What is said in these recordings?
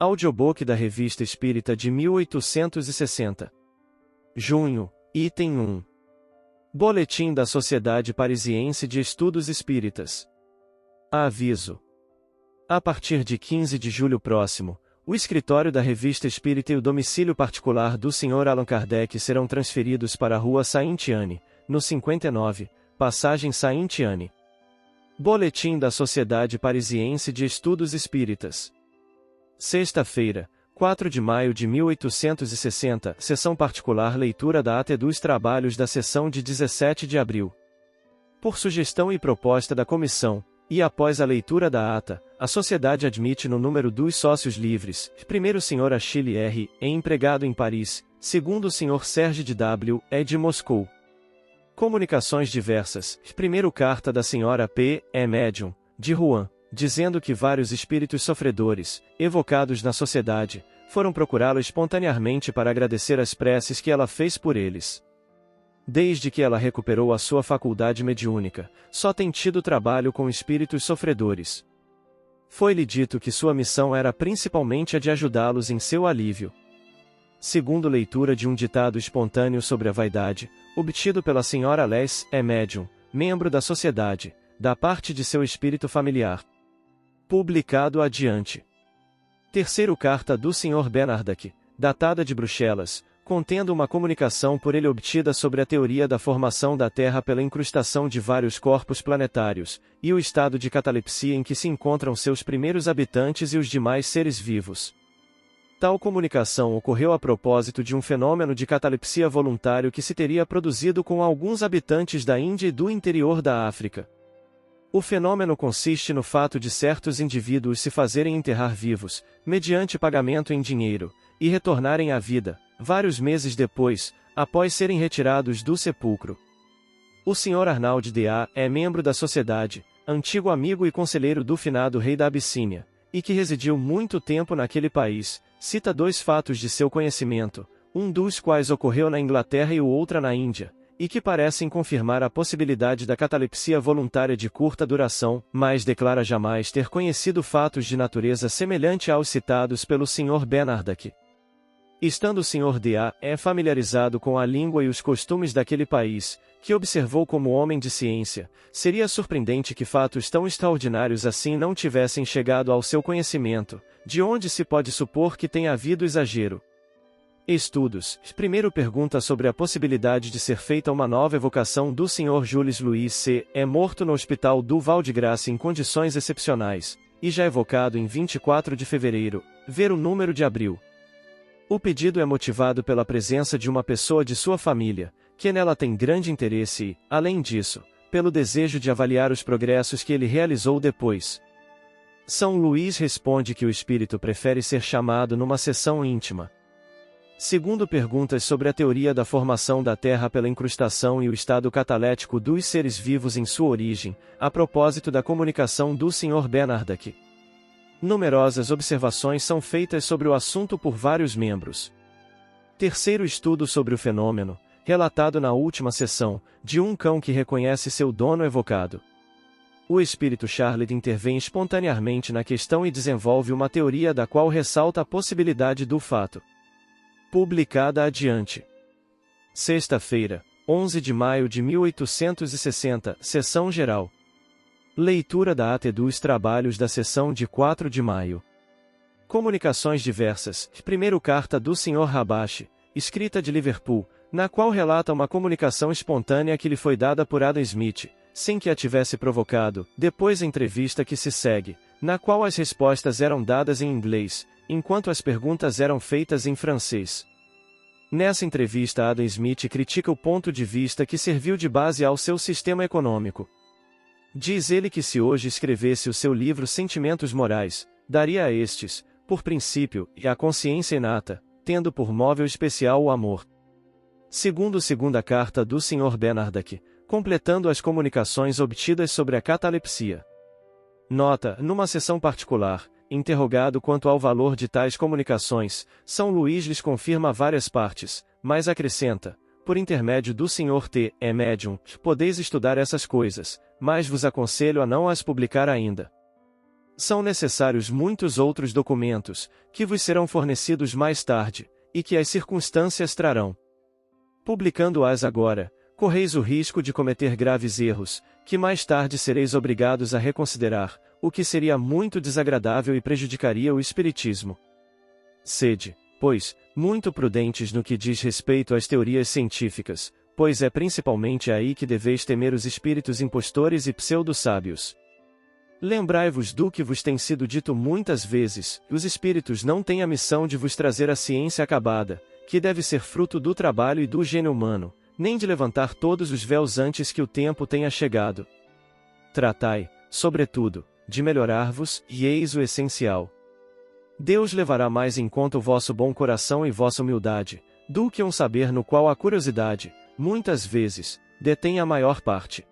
Audiobook da Revista Espírita de 1860. Junho, item 1. Boletim da Sociedade Parisiense de Estudos Espíritas. Aviso. A partir de 15 de julho próximo, o escritório da Revista Espírita e o domicílio particular do Sr. Allan Kardec serão transferidos para a Rua Saint-Anne, no 59, Passagem Saint-Anne. Boletim da Sociedade Parisiense de Estudos Espíritas. Sexta-feira, 4 de maio de 1860, sessão particular, leitura da ata e dos trabalhos da sessão de 17 de abril. Por sugestão e proposta da comissão, e após a leitura da ata, a sociedade admite no número dos sócios livres, primeiro o Sr. Achille R., empregado em Paris, segundo o Sr. Serge de W., de Moscou. Comunicações diversas, primeiro carta da Sra. P., médium, de Rouen, dizendo que vários espíritos sofredores, evocados na sociedade, foram procurá-la espontaneamente para agradecer as preces que ela fez por eles. Desde que ela recuperou a sua faculdade mediúnica, só tem tido trabalho com espíritos sofredores. Foi-lhe dito que sua missão era principalmente a de ajudá-los em seu alívio. Segundo leitura de um ditado espontâneo sobre a vaidade, obtido pela Sra. Les, médium, membro da sociedade, da parte de seu espírito familiar. Publicado adiante. Terceiro carta do Sr. Bernardac, datada de Bruxelas, contendo uma comunicação por ele obtida sobre a teoria da formação da Terra pela incrustação de vários corpos planetários, e o estado de catalepsia em que se encontram seus primeiros habitantes e os demais seres vivos. Tal comunicação ocorreu a propósito de um fenômeno de catalepsia voluntário que se teria produzido com alguns habitantes da Índia e do interior da África. O fenômeno consiste no fato de certos indivíduos se fazerem enterrar vivos, mediante pagamento em dinheiro, e retornarem à vida, vários meses depois, após serem retirados do sepulcro. O Sr. Arnaud de A. é membro da sociedade, antigo amigo e conselheiro do finado rei da Abissínia, e que residiu muito tempo naquele país, cita dois fatos de seu conhecimento, um dos quais ocorreu na Inglaterra e o outro na Índia, e que parecem confirmar a possibilidade da catalepsia voluntária de curta duração, mas declara jamais ter conhecido fatos de natureza semelhante aos citados pelo Sr. Bernardac. Estando o Sr. D.A. familiarizado com a língua e os costumes daquele país, que observou como homem de ciência, seria surpreendente que fatos tão extraordinários assim não tivessem chegado ao seu conhecimento, de onde se pode supor que tenha havido exagero. Estudos. Primeiro pergunta sobre a possibilidade de ser feita uma nova evocação do Sr. Jules Louis C., morto no Hospital do Val-de-Grâce em condições excepcionais, e já evocado em 24 de fevereiro, ver o número de abril. O pedido é motivado pela presença de uma pessoa de sua família, que nela tem grande interesse e, além disso, pelo desejo de avaliar os progressos que ele realizou depois. São Luís responde que o espírito prefere ser chamado numa sessão íntima. Segundo perguntas sobre a teoria da formação da Terra pela incrustação e o estado catalético dos seres vivos em sua origem, a propósito da comunicação do Sr. Bernardac. Numerosas observações são feitas sobre o assunto por vários membros. Terceiro estudo sobre o fenômeno, relatado na última sessão, de um cão que reconhece seu dono evocado. O espírito Charlotte intervém espontaneamente na questão e desenvolve uma teoria da qual ressalta a possibilidade do fato. Publicada adiante. Sexta-feira, 11 de maio de 1860, Sessão Geral. Leitura da ata e dos trabalhos da sessão de 4 de maio. Comunicações diversas. Primeiro carta do Sr. Rabache, escrita de Liverpool, na qual relata uma comunicação espontânea que lhe foi dada por Adam Smith, sem que a tivesse provocado, depois a entrevista que se segue, na qual as respostas eram dadas em inglês, enquanto as perguntas eram feitas em francês. Nessa entrevista Adam Smith critica o ponto de vista que serviu de base ao seu sistema econômico. Diz ele que se hoje escrevesse o seu livro Sentimentos Morais, daria a estes, por princípio, e a consciência inata, tendo por móvel especial o amor. Segundo segunda carta do Sr. Bernardac, completando as comunicações obtidas sobre a catalepsia. Nota, numa sessão particular, interrogado quanto ao valor de tais comunicações, São Luís lhes confirma várias partes, mas acrescenta, por intermédio do Sr. T. médium, podeis estudar essas coisas, mas vos aconselho a não as publicar ainda. São necessários muitos outros documentos, que vos serão fornecidos mais tarde, e que as circunstâncias trarão. Publicando-as agora, correis o risco de cometer graves erros, que mais tarde sereis obrigados a reconsiderar, o que seria muito desagradável e prejudicaria o espiritismo. Sede, pois, muito prudentes no que diz respeito às teorias científicas, pois é principalmente aí que deveis temer os espíritos impostores e pseudo-sábios. Lembrai-vos do que vos tem sido dito muitas vezes: os espíritos não têm a missão de vos trazer a ciência acabada, que deve ser fruto do trabalho e do gênio humano, nem de levantar todos os véus antes que o tempo tenha chegado. Tratai, sobretudo, de melhorar-vos, e eis o essencial. Deus levará mais em conta o vosso bom coração e vossa humildade, do que um saber no qual a curiosidade, muitas vezes, detém a maior parte.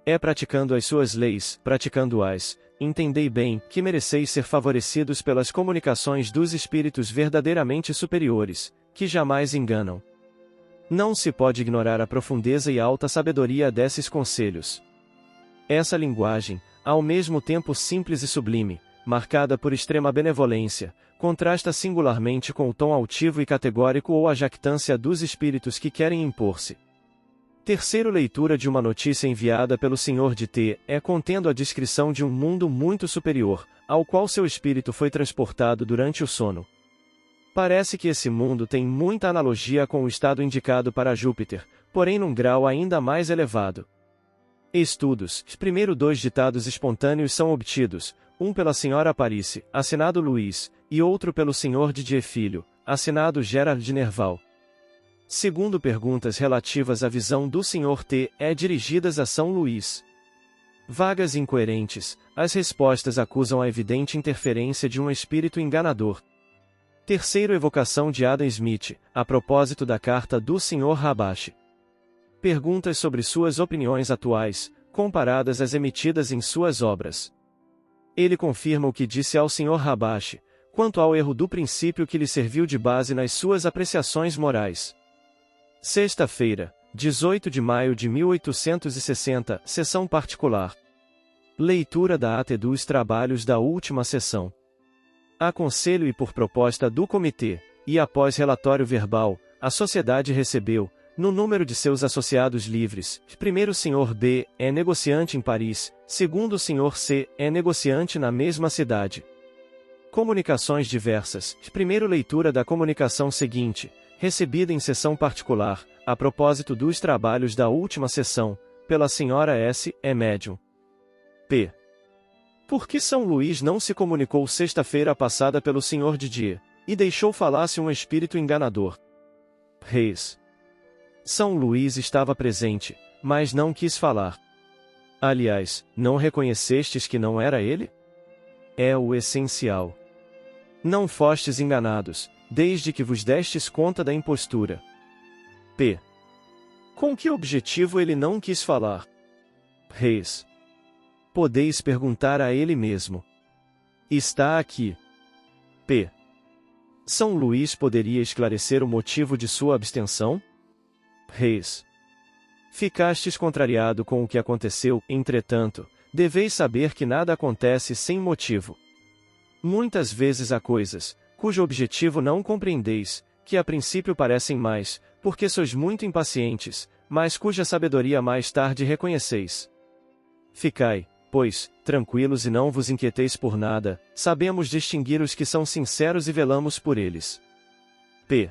É praticando as suas leis, praticando-as, entendei bem, que mereceis ser favorecidos pelas comunicações dos espíritos verdadeiramente superiores, que jamais enganam. Não se pode ignorar a profundeza e alta sabedoria desses conselhos. Essa linguagem, ao mesmo tempo simples e sublime, marcada por extrema benevolência, contrasta singularmente com o tom altivo e categórico ou a jactância dos espíritos que querem impor-se. Terceiro, leitura de uma notícia enviada pelo Sr. de T. contendo a descrição de um mundo muito superior, ao qual seu espírito foi transportado durante o sono. Parece que esse mundo tem muita analogia com o estado indicado para Júpiter, porém num grau ainda mais elevado. Estudos. Primeiro, 2 ditados espontâneos são obtidos, um pela Sra. Aparice, assinado Luiz, e outro pelo Sr. Didier Filho, assinado Gerard de Nerval. Segundo, perguntas relativas à visão do Sr. T. dirigidas a São Luís. Vagas e incoerentes, as respostas acusam a evidente interferência de um espírito enganador. Terceiro, evocação de Adam Smith, a propósito da carta do Sr. Rabache. Perguntas sobre suas opiniões atuais, comparadas às emitidas em suas obras. Ele confirma o que disse ao Sr. Rabache, quanto ao erro do princípio que lhe serviu de base nas suas apreciações morais. Sexta-feira, 18 de maio de 1860, sessão particular. Leitura da ata dos trabalhos da última sessão. A conselho e por proposta do comitê, e após relatório verbal, a sociedade recebeu, no número de seus associados livres, primeiro o Sr. B. negociante em Paris, segundo o Sr. C. negociante na mesma cidade. Comunicações diversas. Primeiro, leitura da comunicação seguinte, recebida em sessão particular, a propósito dos trabalhos da última sessão, pela Sra. S. médium. P. Por que São Luís não se comunicou sexta-feira passada pelo Sr. Didier, e deixou falar-se um espírito enganador? Reis. São Luís estava presente, mas não quis falar. Aliás, não reconhecestes que não era ele? É o essencial. Não fostes enganados, desde que vos destes conta da impostura. P. Com que objetivo ele não quis falar? Reis. Podeis perguntar a ele mesmo. Está aqui. P. São Luís poderia esclarecer o motivo de sua abstenção? Reis. Ficastes contrariado com o que aconteceu, entretanto, deveis saber que nada acontece sem motivo. Muitas vezes há coisas, cujo objetivo não compreendeis, que a princípio parecem mais, porque sois muito impacientes, mas cuja sabedoria mais tarde reconheceis. Ficai, pois, tranquilos e não vos inquieteis por nada, sabemos distinguir os que são sinceros e velamos por eles. P.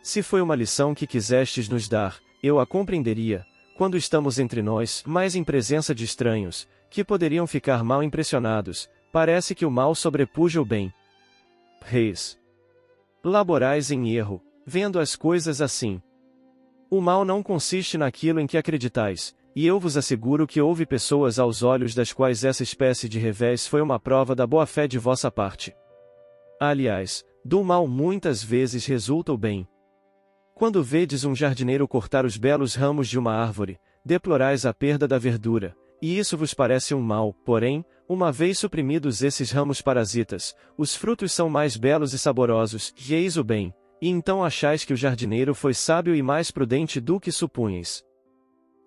Se foi uma lição que quisestes nos dar, eu a compreenderia, quando estamos entre nós, mas em presença de estranhos, que poderiam ficar mal impressionados, parece que o mal sobrepuja o bem. Reis. Laborais em erro, vendo as coisas assim. O mal não consiste naquilo em que acreditais, e eu vos asseguro que houve pessoas aos olhos das quais essa espécie de revés foi uma prova da boa-fé de vossa parte. Aliás, do mal muitas vezes resulta o bem. Quando vedes um jardineiro cortar os belos ramos de uma árvore, deplorais a perda da verdura, e isso vos parece um mal, porém, uma vez suprimidos esses ramos parasitas, os frutos são mais belos e saborosos, e eis o bem, e então achais que o jardineiro foi sábio e mais prudente do que supunhais.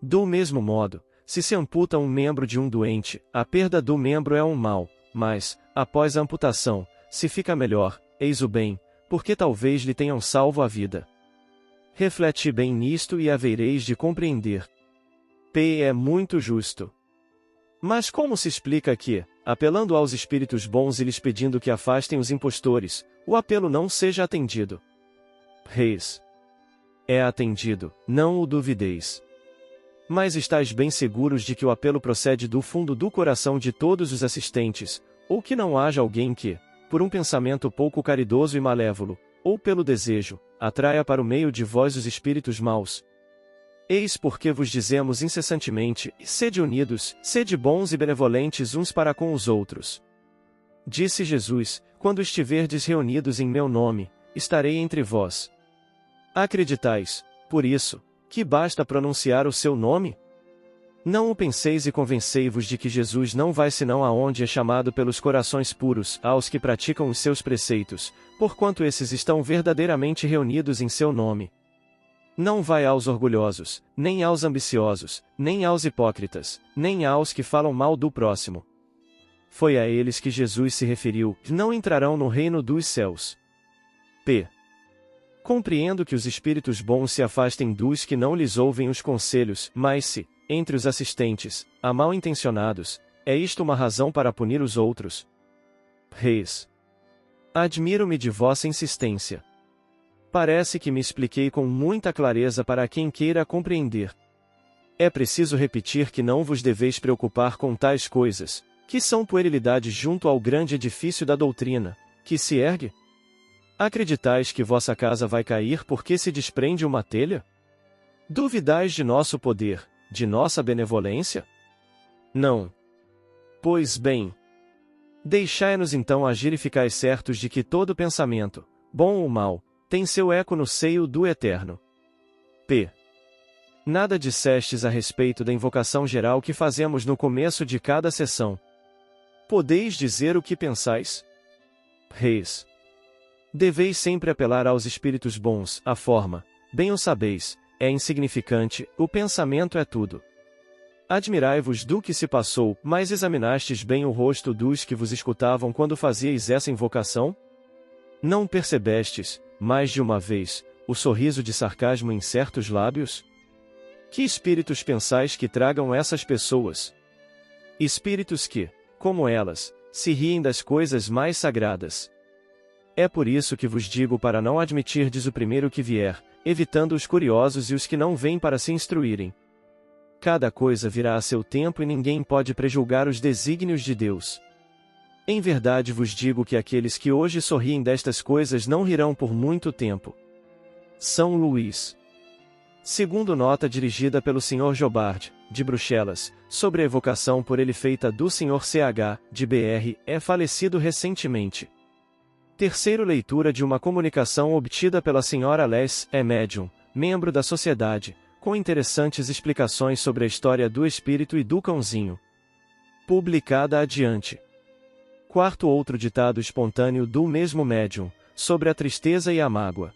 Do mesmo modo, se amputa um membro de um doente, a perda do membro é um mal, mas, após a amputação, se fica melhor, eis o bem, porque talvez lhe tenham salvo a vida. Reflete bem nisto e havereis de compreender. P é muito justo. Mas como se explica que, apelando aos espíritos bons e lhes pedindo que afastem os impostores, o apelo não seja atendido? Reis. É atendido, não o duvideis. Mas estáis bem seguros de que o apelo procede do fundo do coração de todos os assistentes, ou que não haja alguém que, por um pensamento pouco caridoso e malévolo, ou pelo desejo, atraia para o meio de vós os espíritos maus. Eis porque vos dizemos incessantemente, sede unidos, sede bons e benevolentes uns para com os outros. Disse Jesus, quando estiverdes reunidos em meu nome, estarei entre vós. Acreditais, por isso, que basta pronunciar o seu nome? Não o penseis e convencei-vos de que Jesus não vai senão aonde é chamado pelos corações puros, aos que praticam os seus preceitos, porquanto esses estão verdadeiramente reunidos em seu nome. Não vai aos orgulhosos, nem aos ambiciosos, nem aos hipócritas, nem aos que falam mal do próximo. Foi a eles que Jesus se referiu, não entrarão no reino dos céus. P. Compreendo que os espíritos bons se afastem dos que não lhes ouvem os conselhos, mas se, entre os assistentes, há mal-intencionados, é isto uma razão para punir os outros? Reis. Admiro-me de vossa insistência. Parece que me expliquei com muita clareza para quem queira compreender. É preciso repetir que não vos deveis preocupar com tais coisas, que são puerilidade junto ao grande edifício da doutrina, que se ergue? Acreditais que vossa casa vai cair porque se desprende uma telha? Duvidais de nosso poder, de nossa benevolência? Não. Pois bem. Deixai-nos então agir e ficais certos de que todo pensamento, bom ou mau, tem seu eco no seio do Eterno. P. Nada dissestes a respeito da invocação geral que fazemos no começo de cada sessão. Podeis dizer o que pensais? Reis. Deveis sempre apelar aos espíritos bons, a forma, bem o sabeis, é insignificante, o pensamento é tudo. Admirai-vos do que se passou, mas examinastes bem o rosto dos que vos escutavam quando fazieis essa invocação? Não percebestes, mais de uma vez, o sorriso de sarcasmo em certos lábios? Que espíritos pensais que tragam essas pessoas? Espíritos que, como elas, se riem das coisas mais sagradas. É por isso que vos digo para não admitirdes o primeiro que vier, evitando os curiosos e os que não vêm para se instruírem. Cada coisa virá a seu tempo e ninguém pode prejulgar os desígnios de Deus. Em verdade vos digo que aqueles que hoje sorriem destas coisas não rirão por muito tempo. São Luís. Segundo nota dirigida pelo Sr. Jobard, de Bruxelas, sobre a evocação por ele feita do Sr. CH, de BR, é falecido recentemente. Terceiro leitura de uma comunicação obtida pela Sra. Les, médium, membro da sociedade, com interessantes explicações sobre a história do espírito e do cãozinho. Publicada adiante. Quarto outro ditado espontâneo do mesmo médium, sobre a tristeza e a mágoa.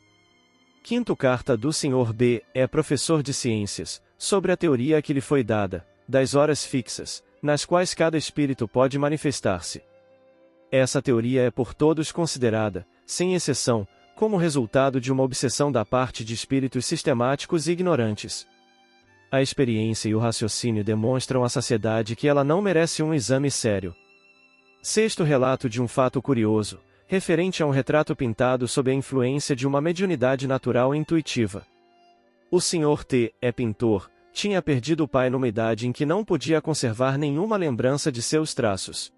Quinto carta do Sr. B, professor de ciências, sobre a teoria que lhe foi dada, das horas fixas, nas quais cada espírito pode manifestar-se. Essa teoria é por todos considerada, sem exceção, como resultado de uma obsessão da parte de espíritos sistemáticos e ignorantes. A experiência e o raciocínio demonstram à saciedade que ela não merece um exame sério. Sexto relato de um fato curioso, referente a um retrato pintado sob a influência de uma mediunidade natural e intuitiva. O Sr. T, pintor, tinha perdido o pai numa idade em que não podia conservar nenhuma lembrança de seus traços.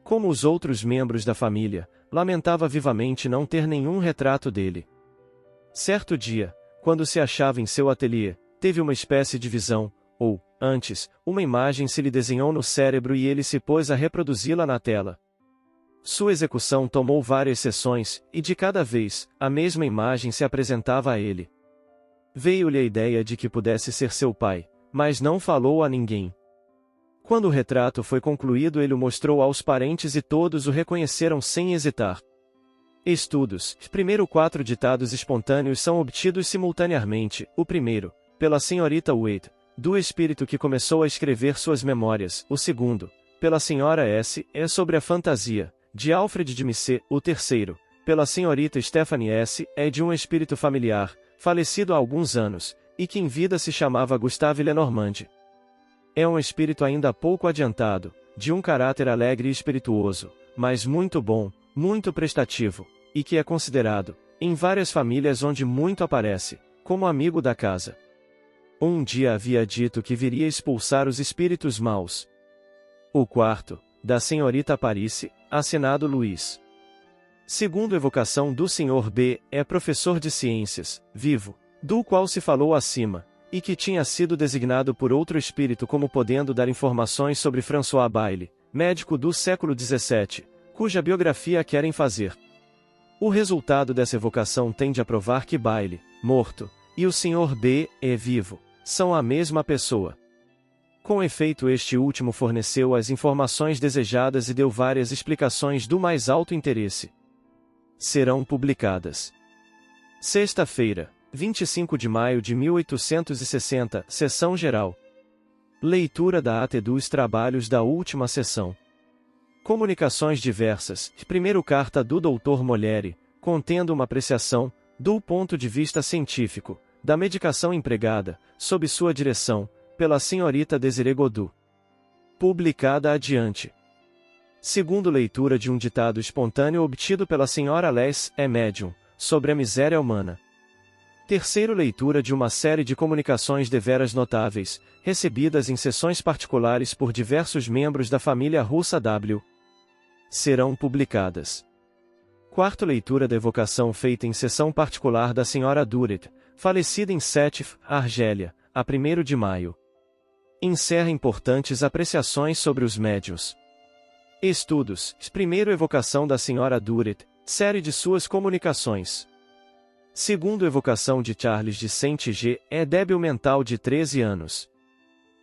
Como os outros membros da família, lamentava vivamente não ter nenhum retrato dele. Certo dia, quando se achava em seu ateliê, teve uma espécie de visão, ou, antes, uma imagem se lhe desenhou no cérebro e ele se pôs a reproduzi-la na tela. Sua execução tomou várias sessões, e de cada vez, a mesma imagem se apresentava a ele. Veio-lhe a ideia de que pudesse ser seu pai, mas não falou a ninguém. Quando o retrato foi concluído, ele o mostrou aos parentes e todos o reconheceram sem hesitar. Estudos. Primeiro, 4 ditados espontâneos são obtidos simultaneamente. O primeiro, pela senhorita Wade, do espírito que começou a escrever suas memórias. O segundo, pela Sra. S. é sobre a fantasia, de Alfred de Musset, o terceiro, pela Srta. Stephanie S. é de um espírito familiar, falecido há alguns anos, e que em vida se chamava Gustave Lenormand. É um espírito ainda pouco adiantado, de um caráter alegre e espirituoso, mas muito bom, muito prestativo, e que é considerado, em várias famílias onde muito aparece, como amigo da casa. Um dia havia dito que viria expulsar os espíritos maus. O quarto, da Srta. Aparice, assinado Luiz. Segundo evocação do Sr. B, é professor de ciências, vivo, do qual se falou acima, e que tinha sido designado por outro espírito como podendo dar informações sobre François Bayle, médico do século XVII, cuja biografia querem fazer. O resultado dessa evocação tende a provar que Bayle, morto, e o Sr. B, vivo, são a mesma pessoa. Com efeito, este último forneceu as informações desejadas e deu várias explicações do mais alto interesse. Serão publicadas. Sexta-feira, 25 de maio de 1860, Sessão Geral. Leitura da ata dos trabalhos da última sessão. Comunicações diversas. Primeiro, carta do Dr. Molière, contendo uma apreciação, do ponto de vista científico, da medicação empregada, sob sua direção, pela Srta. Désirée Godou. Publicada adiante. Segundo, leitura de um ditado espontâneo obtido pela Sra. Les, médium, sobre a miséria humana. Terceiro, leitura de uma série de comunicações deveras notáveis, recebidas em sessões particulares por diversos membros da família russa W. Serão publicadas. Quarto, leitura da evocação feita em sessão particular da Sra. Duret, falecida em Sétif, Argélia, a 1º de maio. Encerra importantes apreciações sobre os médiuns. Estudos. Primeiro, evocação da Sra. Duret, série de suas comunicações. Segundo, evocação de Charles de Saint-G, débil mental de 13 anos.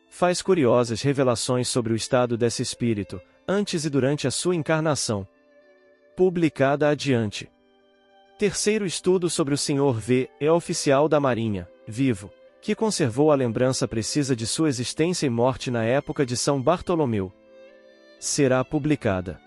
Faz curiosas revelações sobre o estado desse espírito, antes e durante a sua encarnação. Publicada adiante. Terceiro, estudo sobre o Sr. V, oficial da Marinha, vivo, que conservou a lembrança precisa de sua existência e morte na época de São Bartolomeu. Será publicada.